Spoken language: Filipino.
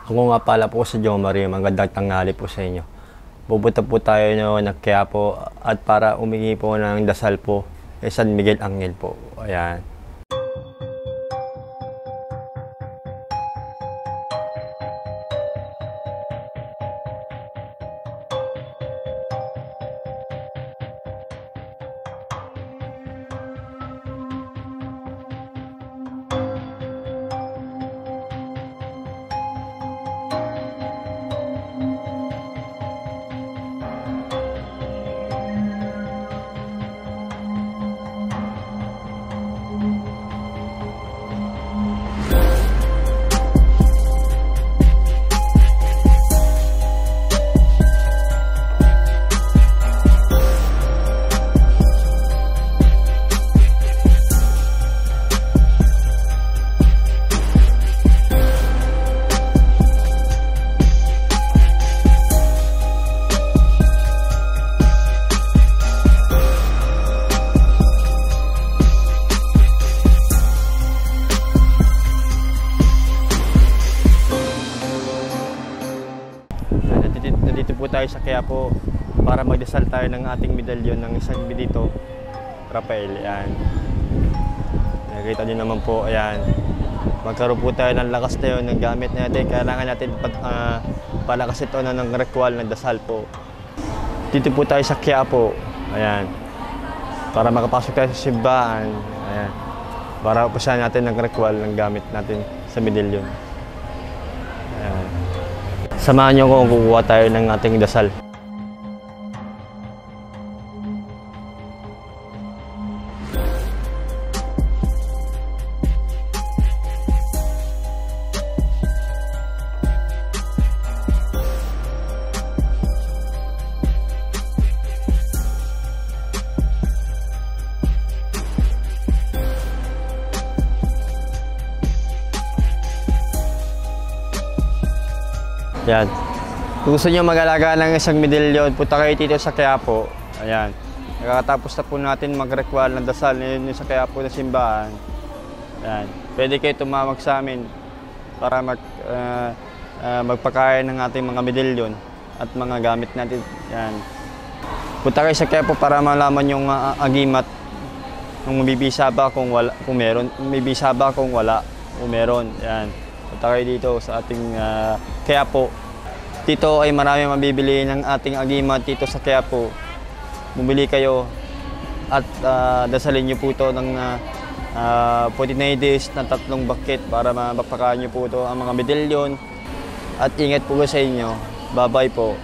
Ako nga pala po si Jo Marie, magandang tanghali po sa inyo. Pupunta po tayo ng Quiapo at para umingi po ng dasal po kay San Miguel Angel po. Ayan. Nandito po tayo sa Quiapo para magdasal tayo ng ating medalyon ng San Benito Rafael. Ayan. Nakikita nyo naman po, ayan. Magkaroon po tayo ng lakas na yun, ng gamit natin. Kailangan natin palakas ito ng ritual ng dasal po. Dito po tayo sa Quiapo, ayan. Para makapasok tayo sa simbahan, ayan. Para upasahan natin ng ritual ng gamit natin sa medalyon. Ayan. Samahan niyo kung kukuha tayo ng ating dasal. Yan. Kung gusto nyo mag-alaga ng isang medalyon, punta kayo dito sa Quiapo. Ayan. Nakakatapos na po natin mag-ritual ng dasal yun sa Quiapo na simbahan. Ayan. Pwede kayo tumawag sa amin para magpakain ng ating mga medalyon at mga gamit natin. Ayan. Punta kayo sa Quiapo para malaman yung agimat kung mabibisa ba kung wala, kung meron, mabibisa ba kung wala, kung meron. Ayan. Punta kayo dito sa ating Quiapo. Dito ay marami mabibili ng ating agimat dito sa Quiapo. Bumili kayo at dasalin nyo po ito ng 49 days na 3 bucket para mapakain nyo po ito ang mga medalyon. At ingat po sa inyo. Bye-bye po.